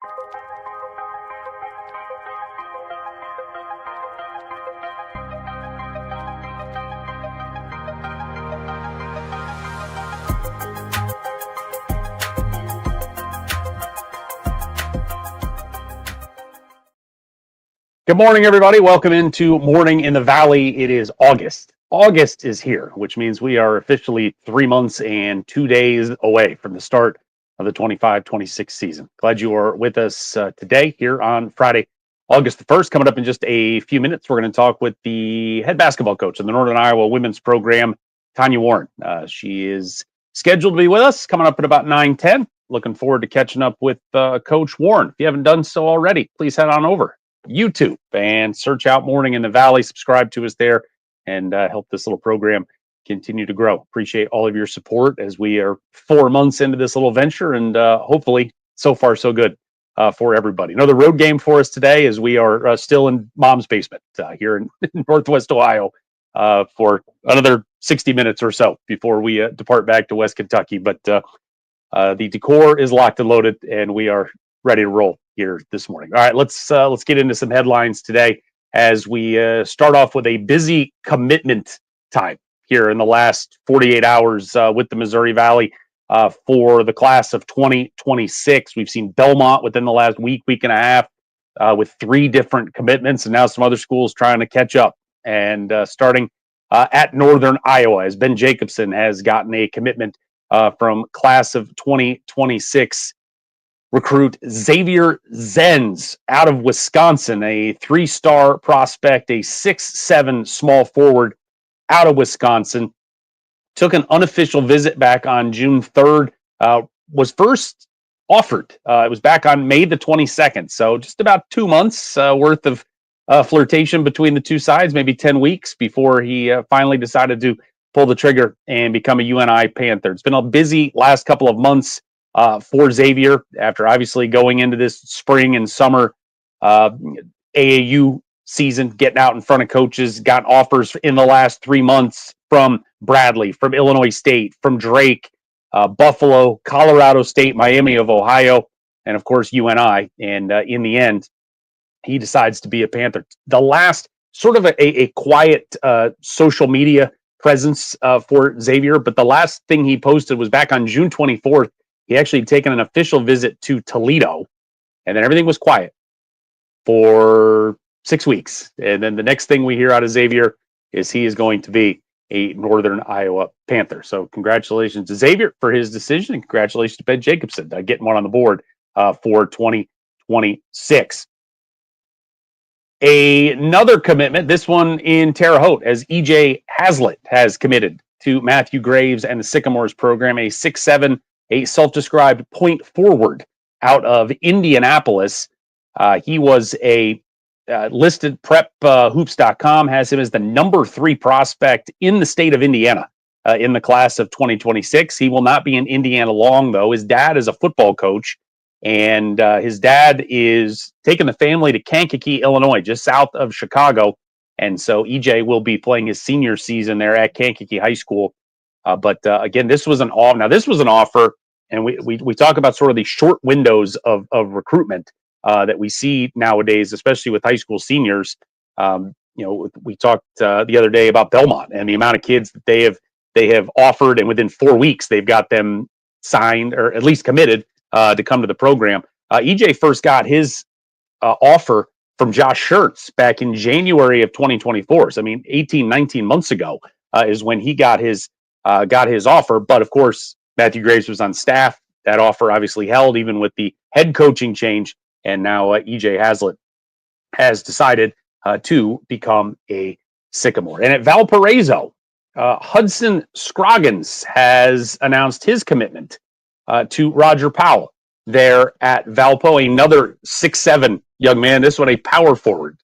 Good morning, everybody. Welcome into Morning in the Valley. It is August. August is here, which means we are officially 3 months and 2 days away from the start of the 25-26 season. Glad you are with us today here on Friday, August the 1st. Coming up in just a few minutes, we're going to talk with the head basketball coach of the Northern Iowa women's program, Tanya Warren. She is scheduled to be with us coming up at about 9:10. Looking forward to catching up with Coach Warren. If you haven't done so already, please head on over YouTube and search out Morning in the Valley. Subscribe to us there and help this little program continue to grow. Appreciate all of your support as we are 4 months into this little venture, and hopefully so far so good for everybody. Another road game for us today as we are still in Mom's basement here in Northwest Ohio for another 60 minutes or so before we depart back to West Kentucky. But the decor is locked and loaded, and we are ready to roll here this morning. All right, let's get into some headlines today as we start off with a busy commitment time here in the last 48 hours with the Missouri Valley for the class of 2026. We've seen Belmont within the last week and a half with 3 different commitments, and now some other schools trying to catch up. And starting at Northern Iowa, as Ben Jacobson has gotten a commitment from class of 2026 recruit Xavier Zenz out of Wisconsin, a 3-star prospect, a 6'7" small forward out of Wisconsin. Took an unofficial visit back on June 3rd. Was first offered. It was back on May the 22nd. So just about 2 months worth of flirtation between the two sides, maybe 10 weeks before he finally decided to pull the trigger and become a UNI Panther. It's been a busy last couple of months for Xavier after obviously going into this spring and summer AAU season, getting out in front of coaches, got offers in the last 3 months from Bradley, from Illinois State, from Drake, Buffalo, Colorado State, Miami of Ohio, and of course UNI. And in the end, he decides to be a Panther. The last sort of a quiet social media presence for Xavier, but the last thing he posted was back on June 24th. He actually had taken an official visit to Toledo, and then everything was quiet for 6 weeks. And then the next thing we hear out of Xavier is he is going to be a Northern Iowa Panther. So congratulations to Xavier for his decision, and congratulations to Ben Jacobson getting one on the board for 2026. Another commitment, this one in Terre Haute, as EJ Hazlitt has committed to Matthew Graves and the Sycamores program, a 6'7", a self-described point forward out of Indianapolis. He was a listed PrepHoops.com, has him as the number 3 prospect in the state of Indiana in the class of 2026. He will not be an Indiana long, though. His dad is a football coach, and his dad is taking the family to Kankakee, Illinois, just south of Chicago. And so EJ will be playing his senior season there at Kankakee High School. But again, this was an offer. Now, this was an offer, and we talk about sort of the short windows of recruitment that we see nowadays, especially with high school seniors. We talked the other day about Belmont and the amount of kids that they have offered, and within 4 weeks they've got them signed or at least committed to come to the program. EJ first got his offer from Josh Schertz back in January of 2024. So, 18, 19 months ago is when he got his offer. But of course, Matthew Graves was on staff. That offer obviously held even with the head coaching change. And now EJ Hazlitt has decided to become a Sycamore. And at Valparaiso, Hudson Scroggins has announced his commitment to Roger Powell there at Valpo, another 6'7" young man. This one a power forward.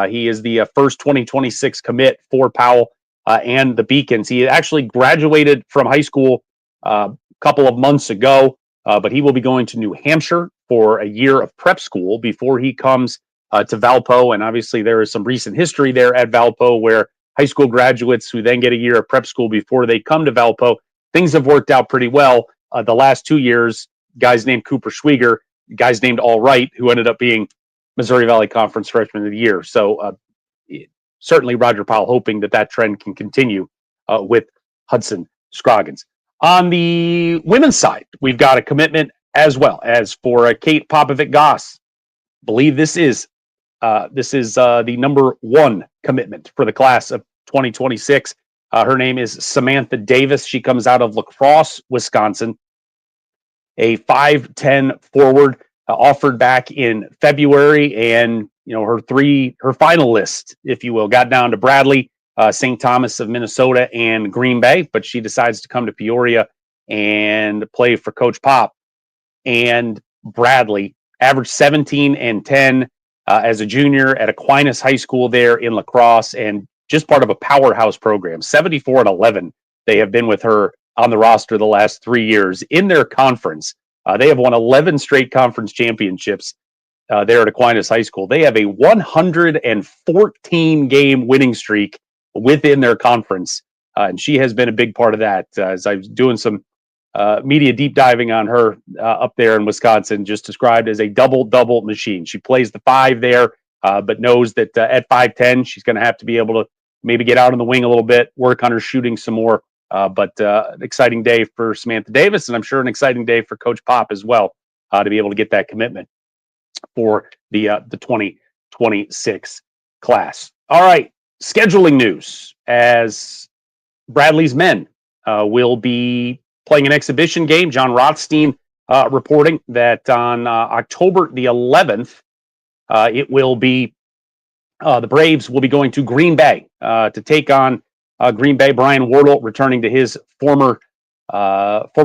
He is the first 2026 commit for Powell and the Beacons. He actually graduated from high school a couple of months ago, but he will be going to New Hampshire for a year of prep school before he comes to Valpo. And obviously there is some recent history there at Valpo where high school graduates who then get a year of prep school before they come to Valpo, things have worked out pretty well. The last 2 years, guys named Cooper Schwieger guys named All Right, who ended up being Missouri Valley Conference Freshman of the Year. So certainly Roger Powell hoping that trend can continue with Hudson Scroggins. On the women's side, we've got a commitment as well as for Kate Popovic-Goss. Believe this is the number one commitment for the class of 2026. Her name is Samantha Davis. She comes out of La Crosse, Wisconsin. A 5'10" forward, offered back in February, and her final list, if you will, got down to Bradley, St. Thomas of Minnesota, and Green Bay, but she decides to come to Peoria and play for Coach Pop. And Bradley averaged 17 and 10 as a junior at Aquinas High School there in La Crosse, and just part of a powerhouse program. 74 and 11 they have been with her on the roster the last 3 years in their conference. They have won 11 straight conference championships there at Aquinas High School. They have a 114 game winning streak within their conference, and she has been a big part of that. As I was doing some media deep diving on her up there in Wisconsin, just described as a double machine. She plays the 5 there, but knows that at 5'10", she's going to have to be able to maybe get out on the wing a little bit, work on her shooting some more. But an exciting day for Samantha Davis, and I'm sure an exciting day for Coach Pop as well to be able to get that commitment for the 2026 class. All right, scheduling news, as Bradley's men will be playing an exhibition game. John Rothstein reporting that on October the 11th, it will be the Braves will be going to Green Bay to take on Green Bay. Brian Wardle returning to his former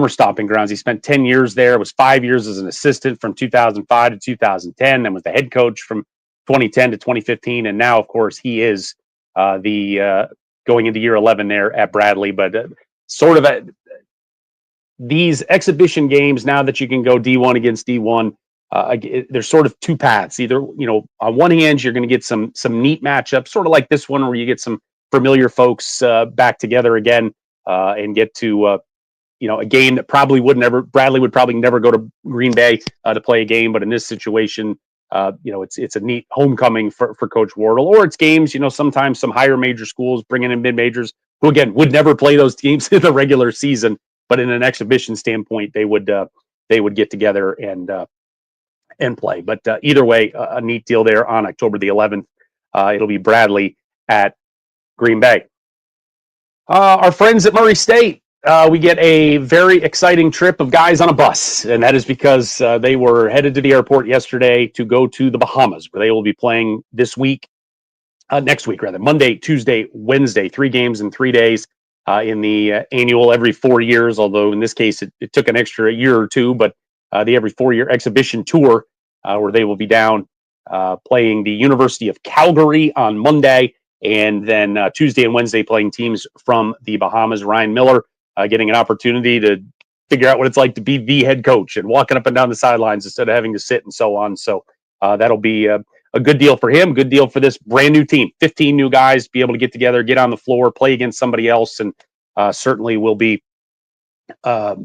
stomping grounds. He spent 10 years there, was 5 years as an assistant from 2005 to 2010, then was the head coach from 2010 to 2015, and now, of course, he is going into year 11 there at Bradley. But these exhibition games, now that you can go D1 against D1, there's sort of two paths. Either, on one hand, you're going to get some neat matchups, sort of like this one, where you get some familiar folks back together again and get to a game that Bradley would probably never go to Green Bay to play a game. But in this situation, it's a neat homecoming for Coach Wardle. Or it's games, sometimes some higher major schools bringing in mid majors who, again, would never play those teams in the regular season, but in an exhibition standpoint, they would get together and play. But either way, a neat deal there on October the 11th. It'll be Bradley at Green Bay. Our friends at Murray State, we get a very exciting trip of guys on a bus, and that is because they were headed to the airport yesterday to go to the Bahamas, where they will be playing next week, Monday, Tuesday, Wednesday, 3 games in 3 days in the annual every 4 years, although in this case it took an extra year or two, but the every 4-year exhibition tour where they will be down playing the University of Calgary on Monday, and then Tuesday and Wednesday playing teams from the Bahamas. Ryan Miller getting an opportunity to figure out what it's like to be the head coach and walking up and down the sidelines instead of having to sit and so on. So that'll be a good deal for him, good deal for this brand new team. 15 new guys, be able to get together, get on the floor, play against somebody else, and certainly will be a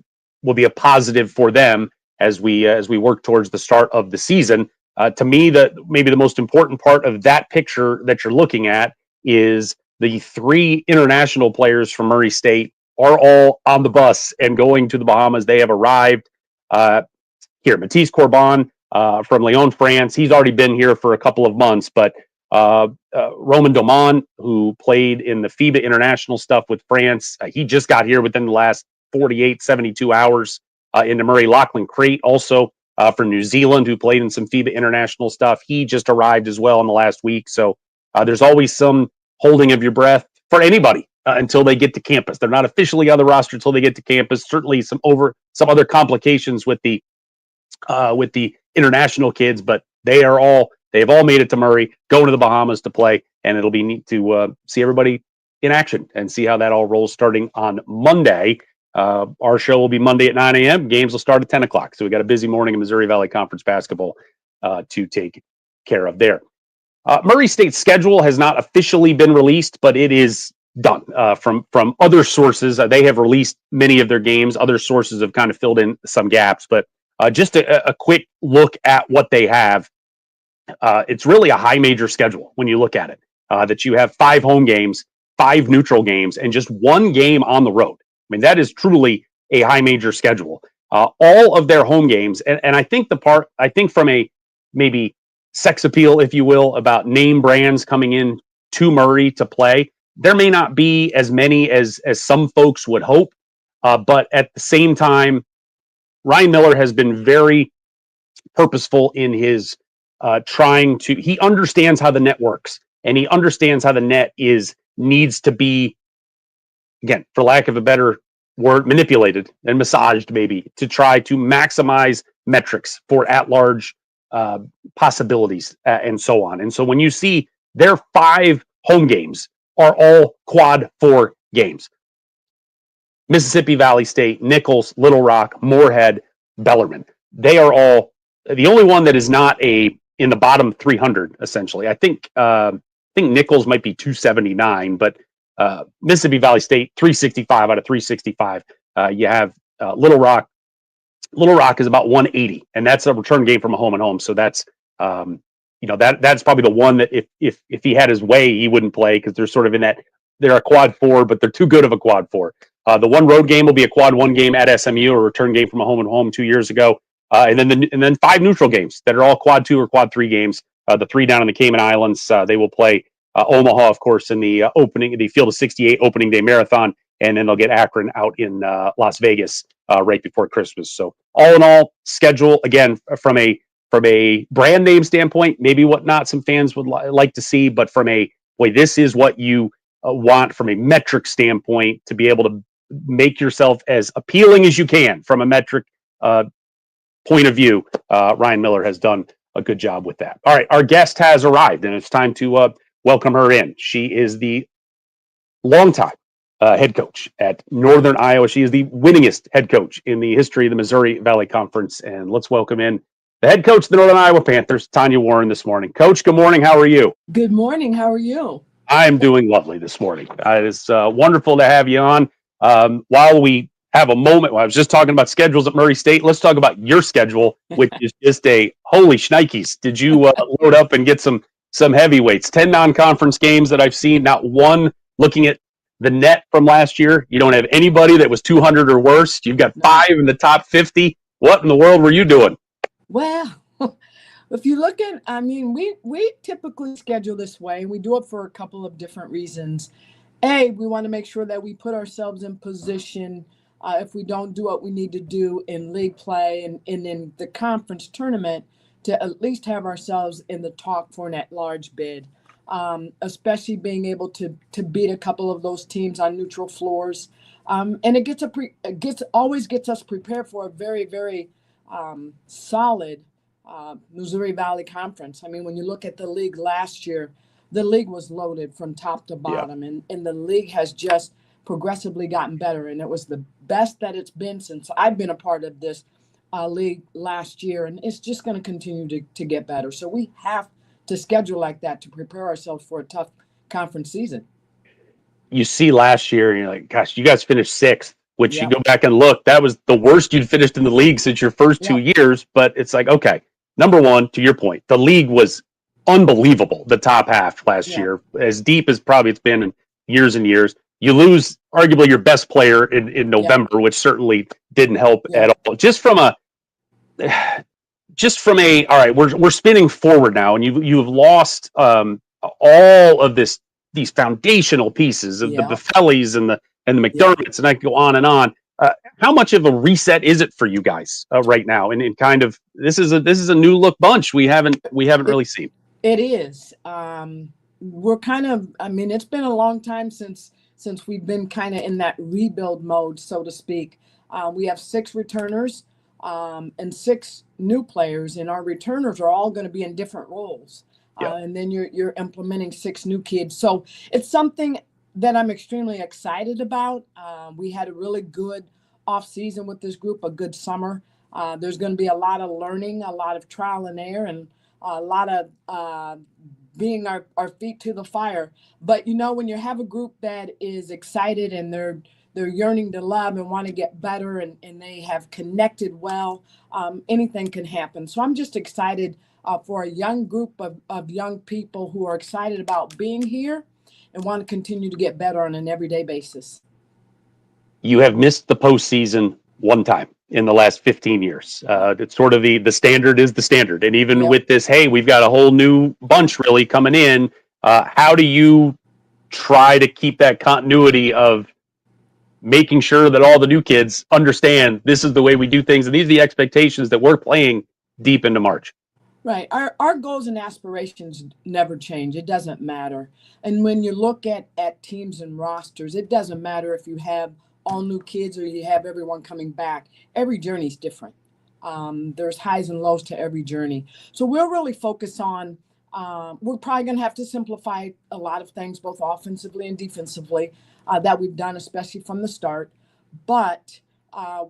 positive for them as we work towards the start of the season. To me, maybe the most important part of that picture that you're looking at is the 3 international players from Murray State are all on the bus and going to the Bahamas. They have arrived here. Matisse Corbin from Lyon, France. He's already been here for a couple of months, but Roman Doman, who played in the FIBA international stuff with France, he just got here within the last 48, 72 hours into Murray. Lachlan Crate, also from New Zealand, who played in some FIBA international stuff. He just arrived as well in the last week. So there's always some holding of your breath for anybody until they get to campus. They're not officially on the roster until they get to campus. Certainly some other complications with the international kids, but they've all made it to Murray, going to the Bahamas to play, and it'll be neat to see everybody in action and see how that all rolls starting on Monday. Our show will be Monday at 9 a.m. Games will start at 10 o'clock. So we got a busy morning in Missouri Valley Conference basketball to take care of there. Murray State's schedule has not officially been released, but it is done from other sources. They have released many of their games. Other sources have kind of filled in some gaps, but just a quick look at what they have. It's really a high major schedule when you look at it. That you have 5 home games, 5 neutral games, and just 1 game on the road. I mean, that is truly a high major schedule. All of their home games, and I think from a maybe sex appeal, if you will, about name brands coming in to Murray to play, there may not be as many as some folks would hope. But at the same time, Ryan Miller has been very purposeful in his trying to. He understands how the net works, and he understands how the net needs to be, again, for lack of a better word, manipulated and massaged, maybe, to try to maximize metrics for at-large possibilities and so on. And so when you see their 5 home games are all quad 4 games. Mississippi Valley State, Nichols, Little Rock, Moorhead, Bellarmine. They are all the only one that is not in the bottom 300. Essentially, I think Nichols might be 279, but Mississippi Valley State 365 out of 365. You have Little Rock. Little Rock is about 180, and that's a return game from a home and home. So that's that's probably the one that if he had his way, he wouldn't play, because they're sort of in that. They're a quad 4, but they're too good of a quad 4. The one road game will be a quad 1 game at SMU, a return game from a home and home 2 years ago, and then 5 neutral games that are all quad 2 or quad 3 games. The 3 down in the Cayman Islands, they will play Omaha, of course, in the Field of 68 opening day marathon, and then they'll get Akron out in Las Vegas right before Christmas. So all in all, schedule, again, from a brand name standpoint, maybe what not some fans would like to see, but from a this is what you want from a metric standpoint, to be able to make yourself as appealing as you can from a metric point of view. Ryan Miller has done a good job with that. All right, our guest has arrived, and it's time to welcome her in. She is the longtime head coach at Northern Iowa. She is the winningest head coach in the history of the Missouri Valley Conference. And let's welcome in the head coach of the Northern Iowa Panthers, Tanya Warren, this morning. Coach, good morning. How are you? Good morning. How are you? I'm doing lovely this morning. It's wonderful to have you on. While we have a moment, I was just talking about schedules at Murray State. Let's talk about your schedule, which is just a holy shnikes. Did you load up and get some heavyweights? 10 non-conference games that I've seen, not one. Looking at the net from last year, you don't have anybody that was 200 or worse. You've got 5 in the top 50. What in the world were you doing? Well, if you look at, we typically schedule this way. We do it for a couple of different reasons. We want to make sure that we put ourselves in position if we don't do what we need to do in league play and in the conference tournament, to at least have ourselves in the talk for an at-large bid. Especially being able to beat a couple of those teams on neutral floors, and it always gets us prepared for a very, very solid Missouri Valley Conference. I mean, when you look at the league last year, the league was loaded from top to bottom, and the league has just progressively gotten better, and it was the best that it's been since I've been a part of this league last year, and it's just going to continue to get better. So we have to schedule like that to prepare ourselves for a tough conference season. You see last year, and you're like, gosh, you guys finished 6th, which you go back and look, that was the worst you'd finished in the league since your first 2 years. But it's like, okay, number one, to your point, the league was unbelievable, the top half last year, as deep as probably it's been in years and years. You lose arguably your best player in November, which certainly didn't help at all. Just from a all right, we're spinning forward now, and you've lost all of these foundational pieces of the Buffellis and the McDermotts, and I could go on and on. How much of a reset is it for you guys right now? And kind of this is a new look bunch we haven't really seen. It is. We're kind of. I mean, it's been a long time since we've been kind of in that rebuild mode, so to speak. We have 6 returners. And 6 new players, and our returners are all going to be in different roles. And then you're implementing 6 new kids. So it's something that I'm extremely excited about. We had a really good off season with this group, a good summer. There's going to be a lot of learning, a lot of trial and error, and a lot of being our feet to the fire. But when you have a group that is excited and they're yearning to love and want to get better, and they have connected well, anything can happen. So I'm just excited for a young group of young people who are excited about being here and want to continue to get better on an everyday basis. You have missed the postseason one time in the last 15 years. It's sort of the standard is the standard. And even Yep. with this, hey, we've got a whole new bunch really coming in. How do you try to keep that continuity of making sure that all the new kids understand this is the way we do things and these are the expectations that we're playing deep into March? Right. Our goals and aspirations never change. It doesn't matter. And when you look at teams and rosters, it doesn't matter if you have all new kids or you have everyone coming back. Every journey is different. There's highs and lows to every journey. So we'll really focus on, we're probably going to have to simplify a lot of things, both offensively and defensively, that we've done, especially from the start. But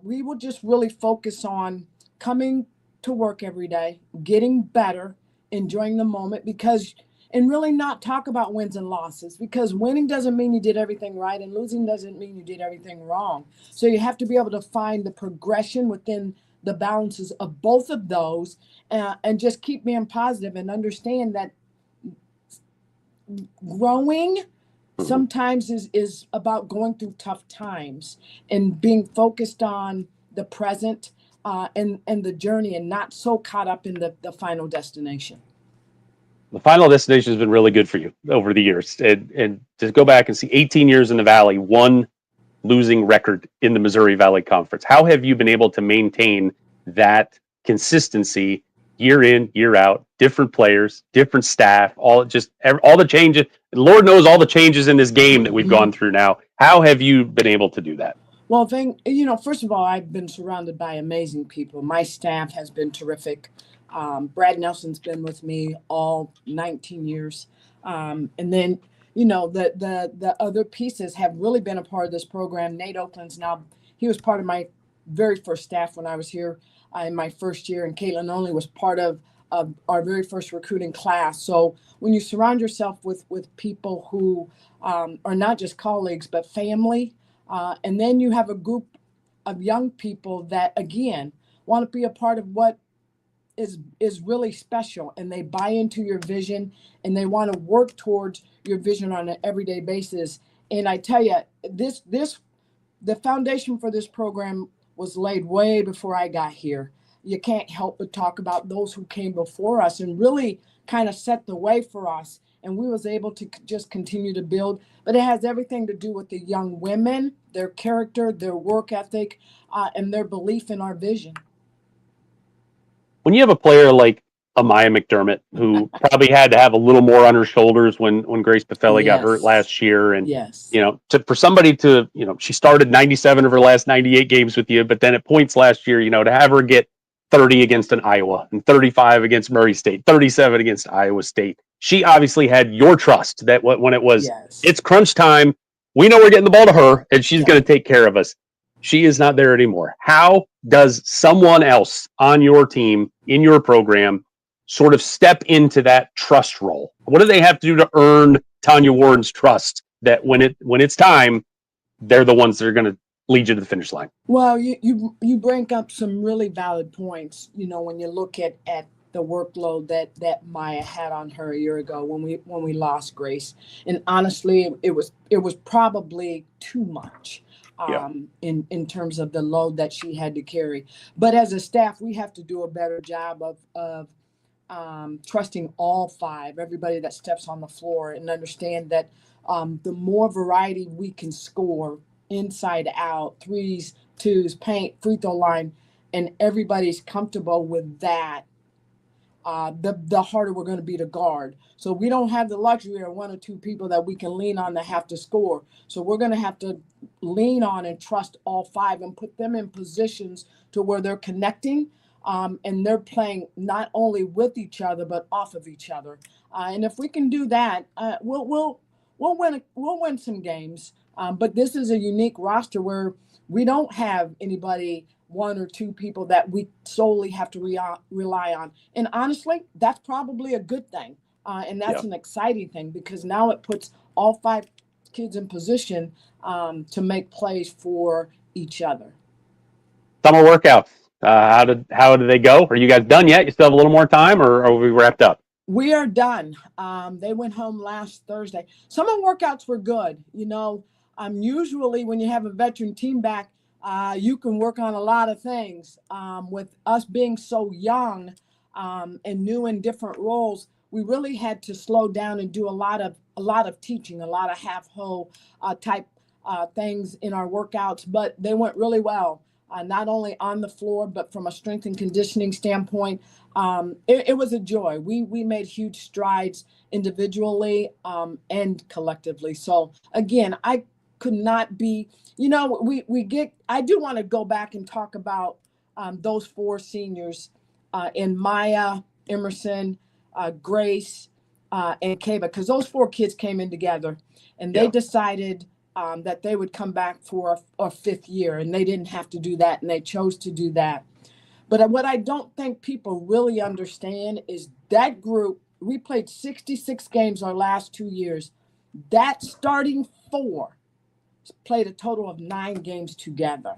we will just really focus on coming to work every day, getting better, enjoying the moment, because and really not talk about wins and losses, because winning doesn't mean you did everything right and losing doesn't mean you did everything wrong. So you have to be able to find the progression within the balances of both of those, and just keep being positive and understand that growing sometimes is about going through tough times and being focused on the present, and the journey, and not so caught up in the final destination. The final destination has been really good for you over the years. And to go back and see 18 years in the Valley, one losing record in the Missouri Valley Conference. How have you been able to maintain that consistency year in, year out, different players, different staff, all the changes? Lord knows all the changes in this game that we've gone through now. How have you been able to do that? Well, first of all, I've been surrounded by amazing people. My staff has been terrific. Brad Nelson's been with me all 19 years. And then, the other pieces have really been a part of this program. Nate Oakland's now, he was part of my very first staff when I was here in my first year, and Caitlin Only was part of our very first recruiting class. So when you surround yourself with people who are not just colleagues, but family, and then you have a group of young people that, again, want to be a part of what is really special, and they buy into your vision and they want to work towards your vision on an everyday basis. And I tell you, the foundation for this program was laid way before I got here. You can't help but talk about those who came before us and really kind of set the way for us. And we was able to just continue to build. But it has everything to do with the young women, their character, their work ethic, and their belief in our vision. When you have a player like Amaya McDermott, who probably had to have a little more on her shoulders when Grace Pathelli got hurt last year, and Yes. for somebody to, she started 97 of her last 98 games with you, but then at points last year, to have her get 30 against an Iowa and 35 against Murray State, 37 against Iowa State. She obviously had your trust that when it was, it's crunch time, we know we're getting the ball to her and she's going to take care of us. She is not there anymore. How does someone else on your team, in your program, sort of step into that trust role? What do they have to do to earn Tanya Warren's trust that when it's time, they're the ones that are going to lead you to the finish line? Well, you bring up some really valid points. When you look at the workload that Maya had on her a year ago when we lost Grace, and honestly, it was probably too much. In terms of the load that she had to carry. But as a staff, we have to do a better job of trusting all five, everybody that steps on the floor, and understand that the more variety we can score inside out, threes, twos, paint, free throw line, and everybody's comfortable with that, the harder we're going to be to guard. So we don't have the luxury of one or two people that we can lean on that have to score. So we're going to have to lean on and trust all five and put them in positions to where they're connecting, and they're playing not only with each other but off of each other. And if we can do that, we'll win some games. But this is a unique roster where we don't have anybody, one or two people that we solely have to rely on. And honestly, that's probably a good thing. And that's an exciting thing, because now it puts all five kids in position to make plays for each other. Summer workouts. How did they go? Are you guys done yet? You still have a little more time, or are we wrapped up? We are done. They went home last Thursday. Summer workouts were good. Usually when you have a veteran team back, you can work on a lot of things. With us being so young and new in different roles, we really had to slow down and do a lot of teaching, a lot of half-whole type things in our workouts. But they went really well, not only on the floor, but from a strength and conditioning standpoint. It was a joy. We made huge strides individually and collectively. So again, I could not be, I do want to go back and talk about those four seniors in Maya, Emerson, Grace, and Kaba, because those four kids came in together and they decided that they would come back for a fifth year, and they didn't have to do that, and they chose to do that. But what I don't think people really understand is that group, we played 66 games our last 2 years. That starting four played a total of 9 games together.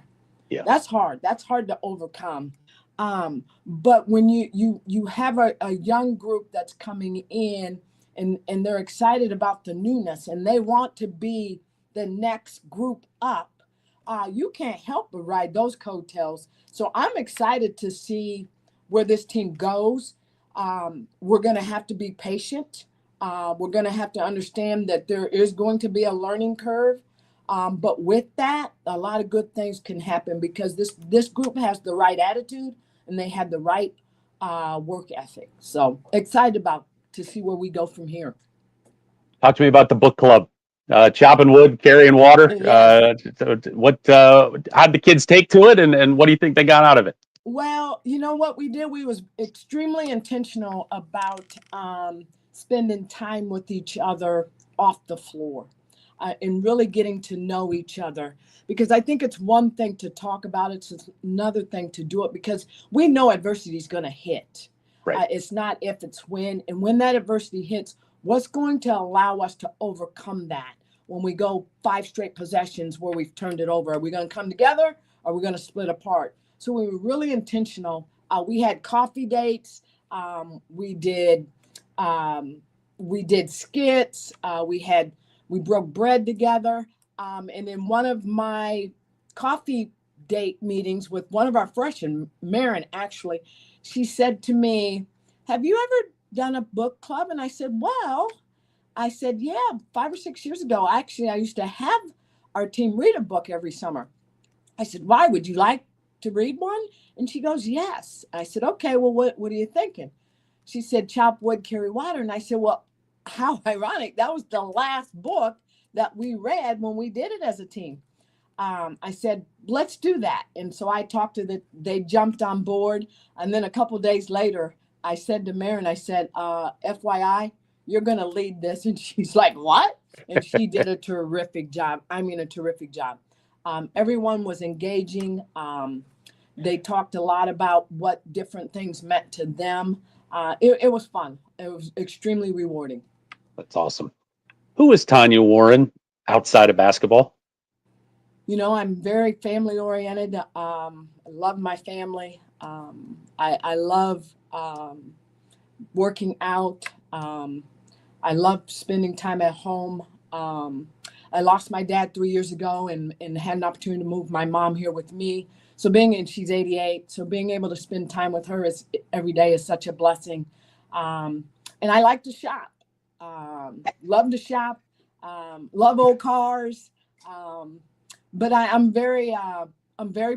Yeah. That's hard. That's hard to overcome. But when you have a young group that's coming in and they're excited about the newness and they want to be the next group up, you can't help but ride those coattails. So I'm excited to see where this team goes. We're going to have to be patient. We're going to have to understand that there is going to be a learning curve. But with that, a lot of good things can happen because this group has the right attitude and they have the right work ethic. So excited to see where we go from here. Talk to me about the book club. Chopping wood, carrying water. Yes. How did the kids take to it, and what do you think they got out of it? Well, you know what we did? We was extremely intentional about spending time with each other off the floor and really getting to know each other. Because I think it's one thing to talk about it, it's another thing to do it, because we know adversity is going to hit. Right. It's not if, it's when. And when that adversity hits, what's going to allow us to overcome that when we go 5 straight possessions where we've turned it over? Are we going to come together or are we going to split apart? So we were really intentional. We had coffee dates. We did skits. We broke bread together. And in one of my coffee date meetings with one of our freshmen, Marin, actually, she said to me, "Have you ever done a book club?" And I said, yeah, 5 or 6 years ago, actually, I used to have our team read a book every summer. I said, "Why? Would you like to read one?" And she goes, "Yes." I said, "Okay, well, what are you thinking?" She said, "Chop wood, carry water." And I said, "Well, how ironic. That was the last book that we read when we did it as a team." I said, "Let's do that." And so I talked to they jumped on board. And then a couple of days later, I said to Marin, I said, FYI, you're going to lead this. And she's like, "What?" And she did a terrific job. I mean, a terrific job. Everyone was engaging. They talked a lot about what different things meant to them. It was fun. It was extremely rewarding. That's awesome. Who is Tanya Warren outside of basketball? I'm very family oriented. I love my family. I love working out. I love spending time at home. I lost my dad 3 years ago and had an opportunity to move my mom here with me. So she's 88. So being able to spend time with her every day is such a blessing. And I like to shop. Love to shop. Love old cars. But I'm very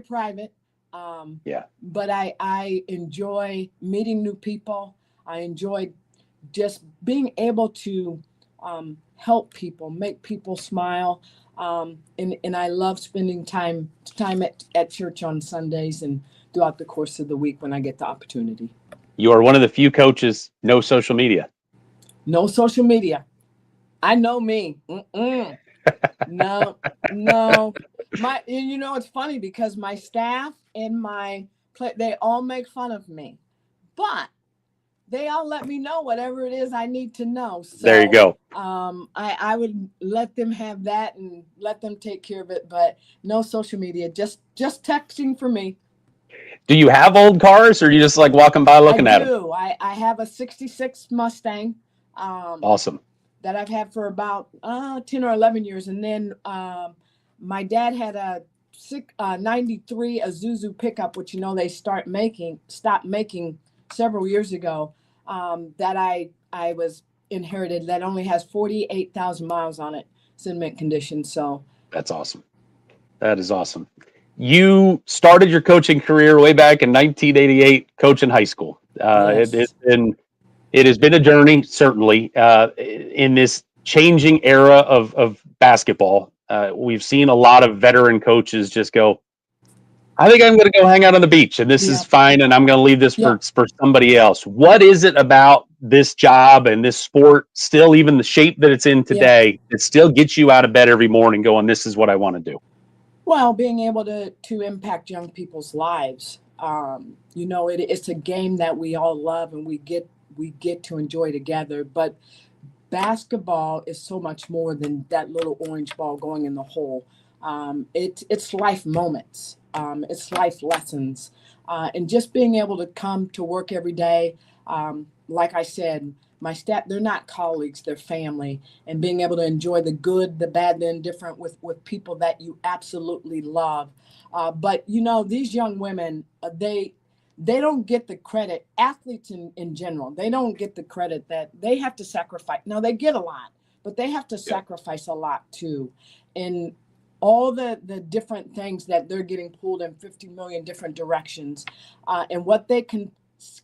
private. But I enjoy meeting new people. I enjoy just being able to help people, make people smile. And I love spending time at church on Sundays and throughout the course of the week when I get the opportunity. You are one of the few coaches, no social media. No social media. I know me. No. It's funny because my staff and they all make fun of me, but they all let me know whatever it is I need to know. So there you go. I would let them have that and let them take care of it, but no social media, just texting for me. Do you have old cars, or are you just like walking by I looking at them? do. I have a 66 Mustang Awesome. that I've had for about 10 or 11 years. And then my dad had a 93 Isuzu pickup, which, you know, they stopped making several years ago, that I was inherited, that only has 48,000 miles on it. It's in mint condition. So That's awesome. That is awesome. You started your coaching career way back in 1988, coaching high school. yes, It has been a journey, certainly, in this changing era of basketball. We've seen a lot of veteran coaches just go, I think I'm going to go hang out on the beach, and this is yeah, fine, and I'm going to leave this yeah, for somebody else. What is it about this job and this sport, still even the shape that it's in yeah. today, that still gets you out of bed every morning going, this is what I want to do? Well, being able to impact young people's lives, you know, it's a game that we all love and we get to enjoy together. But basketball is so much more than that little orange ball going in the hole. It's life moments. It's life lessons, and just being able to come to work every day. Like I said, my staff, they're not colleagues, they're family, and being able to enjoy the good, the bad, the indifferent with people that you absolutely love. But you know, these young women, they don't get the credit. Athletes in general, they don't get the credit that they have to sacrifice. Now they get a lot, but they have to sacrifice a lot too. And all the different things that they're getting pulled in 50 million different directions, and what they can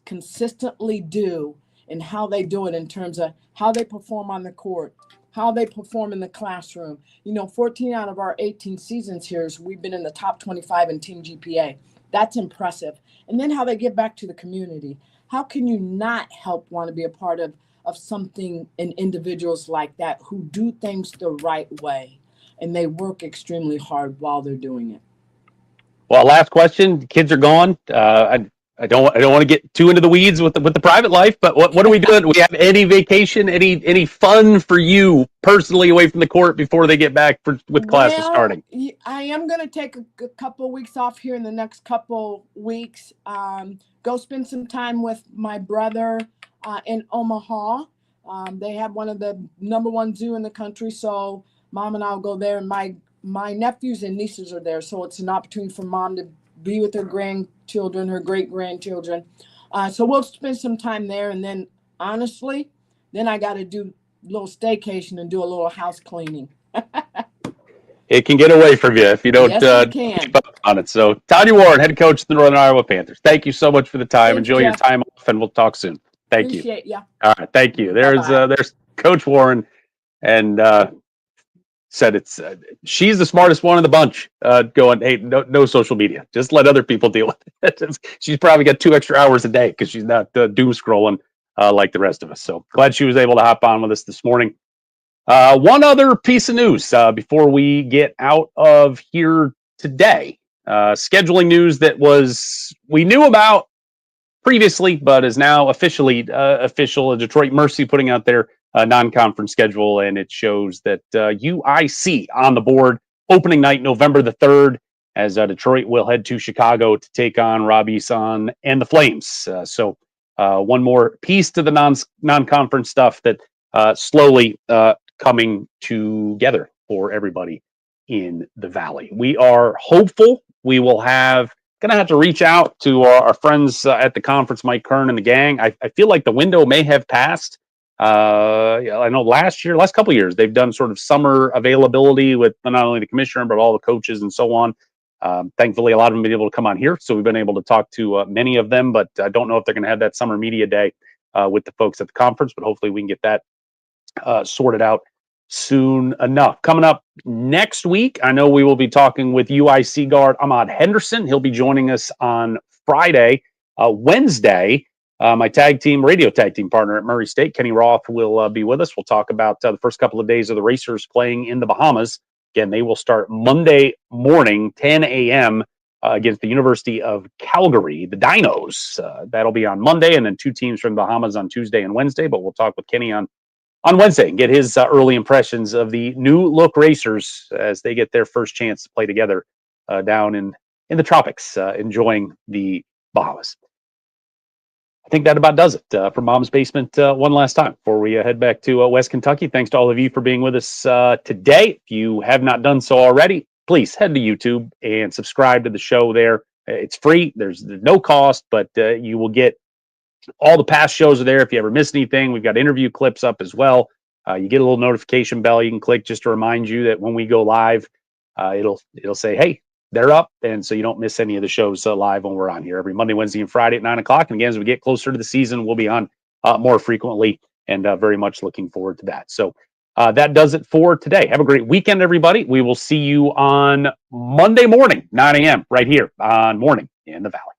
consistently do and how they do it in terms of how they perform on the court, how they perform in the classroom. You know, 14 out of our 18 seasons here, we've been in the top 25 in team GPA. That's impressive. And then how they give back to the community. How can you not help want to be a part of something and individuals like that who do things the right way and they work extremely hard while they're doing it? Well, last question. The kids are gone. I don't want to get too into the weeds with the private life, but what are we doing? Do we have any vacation, any fun for you personally away from the court before they get back with classes Well, starting? I am going to take a couple of weeks off here in the next couple weeks. Go spend some time with my brother in Omaha. They have one of the number one zoo in the country, so mom and I'll go there. And my nephews and nieces are there, so it's an opportunity for mom to be with her grandchildren, her great grandchildren. So we'll spend some time there, and then honestly, then I got to do a little staycation and do a little house cleaning. It can get away from you if you don't Yes, it keep can. up on it. So, Tanya Warren, head coach of the Northern Iowa Panthers. Thank you so much for the time. Thanks, Enjoy your Jeff. time off, and we'll talk soon. Thank you. Appreciate ya. All right, thank you. Bye bye. There's Coach Warren, and said it's she's the smartest one in the bunch. Going, hey, no social media. Just let other people deal with it. She's probably got 2 extra hours a day because she's not doom scrolling like the rest of us. So glad she was able to hop on with us this morning. One other piece of news before we get out of here today. Scheduling news that we knew about previously, but is now officially official. Detroit Mercy putting out their non-conference schedule, and it shows that UIC on the board. Opening night, November the 3rd, as Detroit will head to Chicago to take on Rob Eson and the Flames. So one more piece to the non-conference stuff that slowly coming together for everybody in the Valley. We are hopeful we will have going to have to reach out to our friends at the conference, Mike Kern and the gang. I feel like the window may have passed. I know last couple of years, they've done sort of summer availability with not only the commissioner, but all the coaches and so on. Thankfully, a lot of them have been able to come on here. So we've been able to talk to many of them, but I don't know if they're going to have that summer media day with the folks at the conference, but hopefully we can get that sorted out soon enough. Coming up next week, I know we will be talking with UIC guard Ahmad Henderson. He'll be joining us on Friday. Wednesday, my radio tag team partner at Murray State, Kenny Roth, will be with us. We'll talk about the first couple of days of the Racers playing in the Bahamas. Again, they will start Monday morning, 10 a.m. against the University of Calgary, the Dinos. That'll be on Monday, and then 2 teams from the Bahamas on Tuesday and Wednesday. But we'll talk with Kenny on Wednesday and get his early impressions of the new look racers as they get their first chance to play together down in the tropics, enjoying the Bahamas. I think that about does it for Mom's Basement one last time before we head back to West Kentucky. Thanks to all of you for being with us today. If you have not done so already, please head to YouTube and subscribe to the show there. It's free. There's no cost, but you will get all the past shows are there. If you ever miss anything, we've got interview clips up as well. You get a little notification bell you can click just to remind you that when we go live, it'll say, hey, they're up. And so you don't miss any of the shows live when we're on here every Monday, Wednesday, and Friday at 9 o'clock. And again, as we get closer to the season, we'll be on more frequently, and very much looking forward to that. So that does it for today. Have a great weekend, everybody. We will see you on Monday morning, 9 a.m. right here on Morning in the Valley.